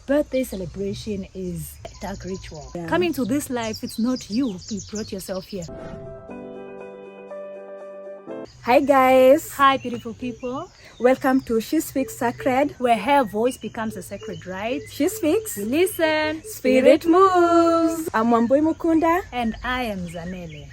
birthday celebration is a dark ritual. Coming to this life, it's not you who brought yourself here. Hi guys. Hi beautiful people. Welcome to She Speaks Sacred, where her voice becomes a sacred right. She speaks, We listen, Spirit moves. I'm Wambui Mukunda. And I am Zanele.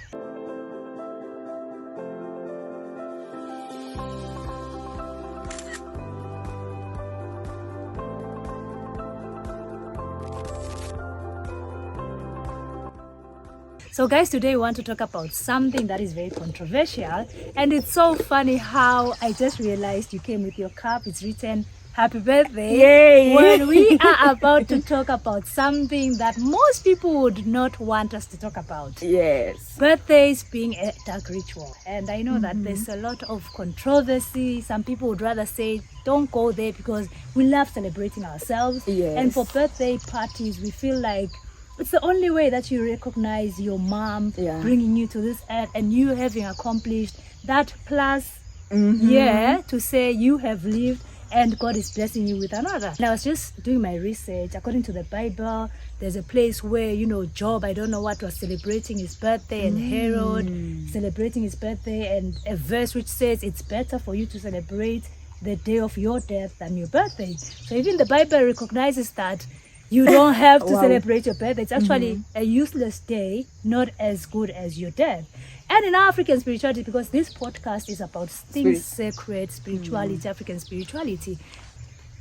So guys, today we want to talk about something that is very controversial, and it's so funny how I just realized you came with your cup. It's written happy birthday. Yay! When we are about to talk about something that most people would not want us to talk about. Yes. Birthdays being a dark ritual. And I know that there's a lot of controversy. Some people would rather say don't go there because we love celebrating ourselves. Yes. And for birthday parties, we feel like it's the only way that you recognize your mom bringing you to this earth and you having accomplished that plus year to say you have lived and God is blessing you with another. And I was just doing my research. According to the Bible, there's a place where, Job, I don't know what, was celebrating his birthday, and Herod celebrating his birthday, and a verse which says it's better for you to celebrate the day of your death than your birthday. So even the Bible recognizes that you don't have to celebrate your birthday. It's actually a useless day, not as good as your death. And in African spirituality, because this podcast is about things sacred, spirituality, African spirituality,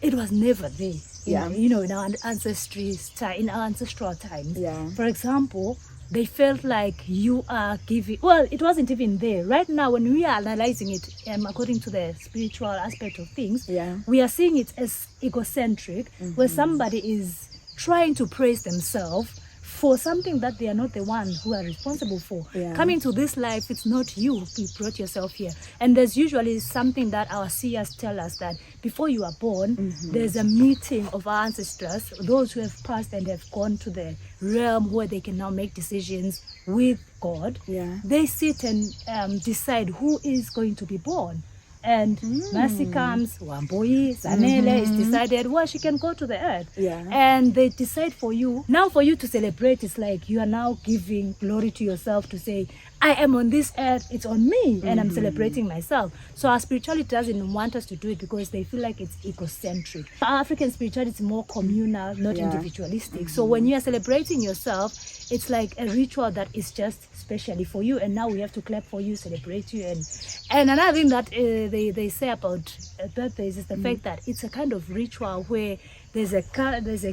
it was never there. In our ancestral times. Yeah. For example, they felt like you are giving, well, it wasn't even there. Right now, when we are analyzing it, according to the spiritual aspect of things, we are seeing it as egocentric, where somebody is trying to praise themselves for something that they are not the one who are responsible for. Coming to this life, it's not you who brought yourself here. And there's usually something that our seers tell us, that before you are born, there's a meeting of our ancestors, those who have passed and have gone to the realm where they can now make decisions with God. They sit and decide who is going to be born. And Mercy comes, Wambui, Zanele is decided, well, she can go to the earth. And they decide for you. Now for you to celebrate, it's like you are now giving glory to yourself to say, I am on this earth, it's on me, and I'm celebrating myself. So our spirituality doesn't want us to do it because they feel like it's egocentric. Our African spirituality is more communal, not individualistic. So when you are celebrating yourself, it's like a ritual that is just specially for you, and now we have to clap for you, celebrate you. And another thing that they say about birthdays is the fact that it's a kind of ritual where there's a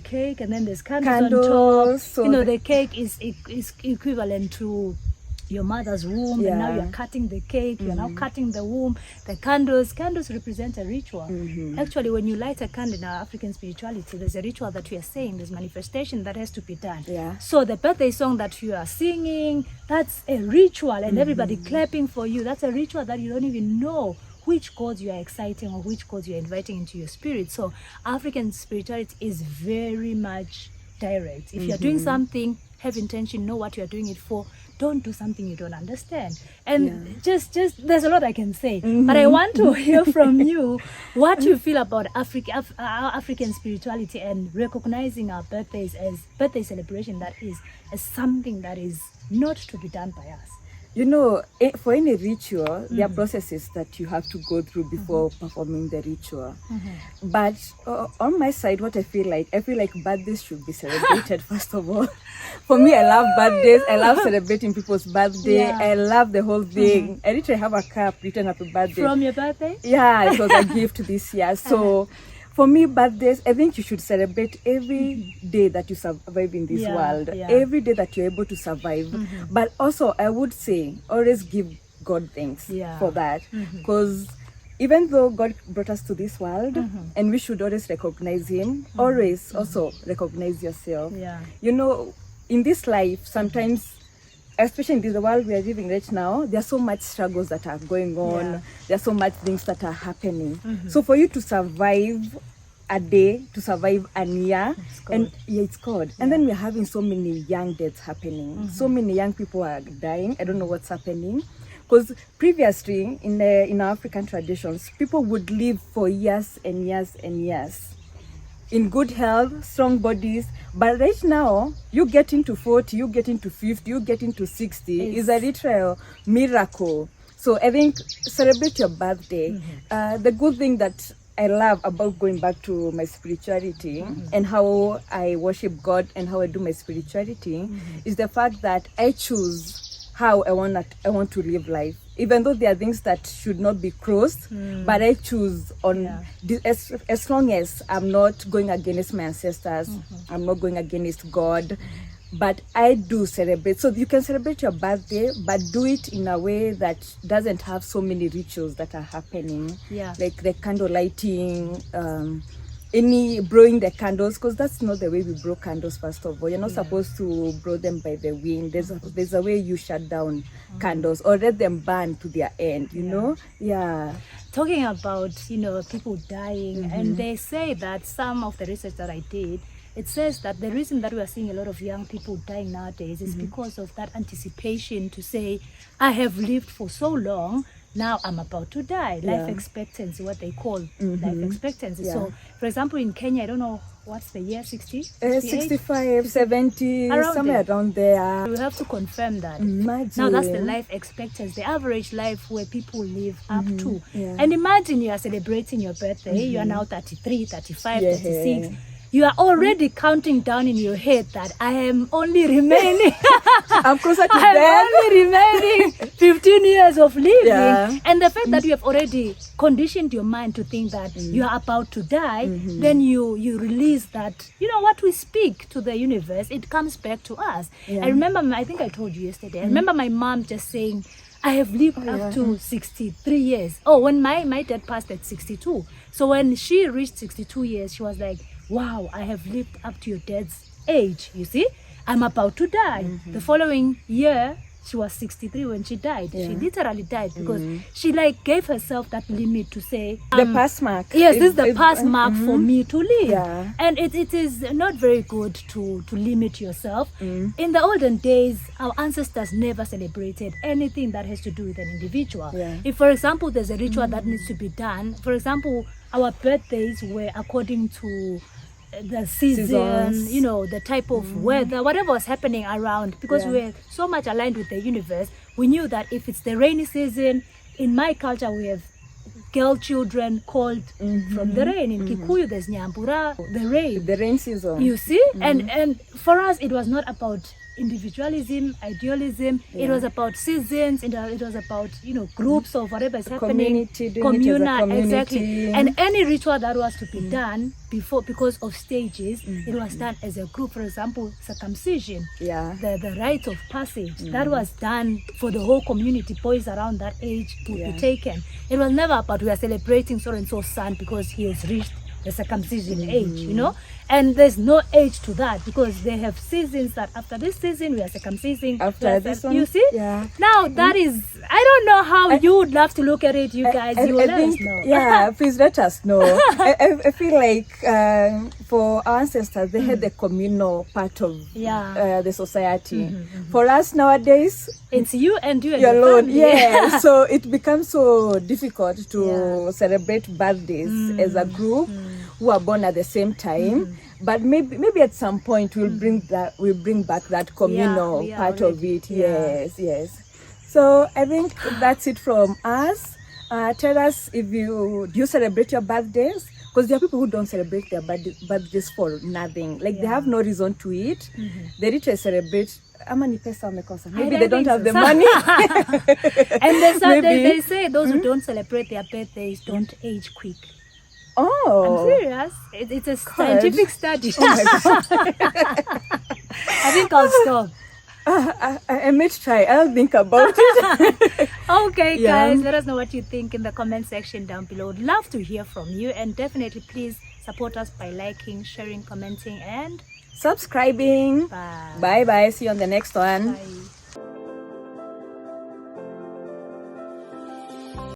cake, and then there's candles on top. So the cake is equivalent to your mother's womb, and now you're cutting the cake, you're now cutting the womb. The candles represent a ritual. Actually, when you light a candle in our African spirituality, there's a ritual that we are saying, there's manifestation that has to be done. So the birthday song that you are singing, that's a ritual, and everybody clapping for you, that's a ritual that you don't even know which gods you are exciting or which gods you are inviting into your spirit. So African spirituality is very much direct. If you're doing something, have intention, know what you're doing it for. Don't do something you don't understand. And just there's a lot I can say, but I want to hear from you what you feel about our African spirituality and recognizing our birthdays as birthday celebration, that is as something that is not to be done by us. For any ritual, there are processes that you have to go through before performing the ritual. But on my side, what I feel like birthdays should be celebrated first of all. For me, I love birthdays. I love celebrating people's birthday. I love the whole thing. I literally have a cup written happy birthday. From your birthday? Yeah, it was a gift this year. So for me, birthdays, I think you should celebrate every day that you survive in this world, every day that you're able to survive. But also, I would say, always give God thanks for that. Because even though God brought us to this world, and we should always recognize Him, always also recognize yourself. In this life, sometimes, especially in the world we are living right now, there are so much struggles that are going on. There are so much things that are happening. So for you to survive a day, to survive a year, it's God. And then we're having so many young deaths happening. So many young people are dying. I don't know what's happening. Because previously, in our African traditions, people would live for years and years and years. in good health, strong bodies. But right now, you get into 40, you get into 50, you get into 60 is a literal miracle. So I think celebrate your birthday. The good thing that I love about going back to my spirituality and how I worship God and how I do my spirituality is the fact that I choose how I want to live life. Even though there are things that should not be crossed, but I choose on as long as I'm not going against my ancestors, I'm not going against God. But I do celebrate. So you can celebrate your birthday, but do it in a way that doesn't have so many rituals that are happening. Like the candle lighting, any blowing the candles, because that's not the way we blow candles. First of all, you're not supposed to blow them by the wind. There's a way you shut down candles or let them burn to their end. You know, Talking about people dying, and they say that some of the research that I did, it says that the reason that we are seeing a lot of young people dying nowadays is because of that anticipation to say, I have lived for so long, now I'm about to die. Life expectancy, what they call life expectancy. So, for example, in Kenya, I don't know what's the year, 60? 65, 70, somewhere around there. We have to confirm that. Imagine. Now that's the life expectancy, the average life where people live up to. And imagine you are celebrating your birthday, you are now 33, 35, 36. You are already counting down in your head that I am only remaining. I'm closer to I death. am only remaining 15 years of living. And the fact that you have already conditioned your mind to think that you are about to die, then you release that, what we speak to the universe, it comes back to us. I remember, I think I told you yesterday, I remember my mom just saying, I have lived up to 63 years. Oh, when my dad passed at 62. So when she reached 62 years, she was like, wow, I have lived up to your dad's age, you see? I'm about to die. The following year, she was 63 when she died. She literally died because she gave herself that limit to say... the pass mark. Yes, this is the pass mark for me to live. Yeah. And it is not very good to limit yourself. In the olden days, our ancestors never celebrated anything that has to do with an individual. If, for example, there's a ritual that needs to be done, for example, our birthdays were according to the season, the type of weather, whatever was happening around, because we were so much aligned with the universe. We knew that if it's the rainy season, in my culture we have girl children called from the rain. In Kikuyu there's Nyambura, the rain season, you see. And for us it was not about individualism, idealism. It was about seasons, and it was about groups of whatever is happening, communal, exactly. And any ritual that was to be done before, because of stages, it was done as a group. For example, circumcision, the rite of passage, that was done for the whole community. Boys around that age would be taken. It was never about we are celebrating so and so's son because he has reached the circumcision age, and there's no age to that, because they have seasons that after this season we are circumcising, after this one, you see. Now that is, I don't know how you would love to look at it, you guys. You will let us know. Please let us know. I feel like for our ancestors, they had the communal part of the society. For us nowadays, it's you and you and you're your alone. family. So it becomes so difficult to celebrate birthdays as a group who are born at the same time. But maybe at some point we'll bring back that communal part of it. Yes. So I think that's it from us. Tell us if do you celebrate your birthdays? Because there are people who don't celebrate their birthdays for nothing. Like they have no reason to it. They literally celebrate. Maybe they don't have the money. And they say those who don't celebrate their birthdays don't age quick. Oh, I'm serious. It's a scientific study. Oh my God. I think I'll stop. I may try. I'll think about it. Okay, guys, let us know what you think in the comment section down below. Would love to hear from you, and definitely please support us by liking, sharing, commenting, and subscribing. bye. Bye. See you on the next one. Bye.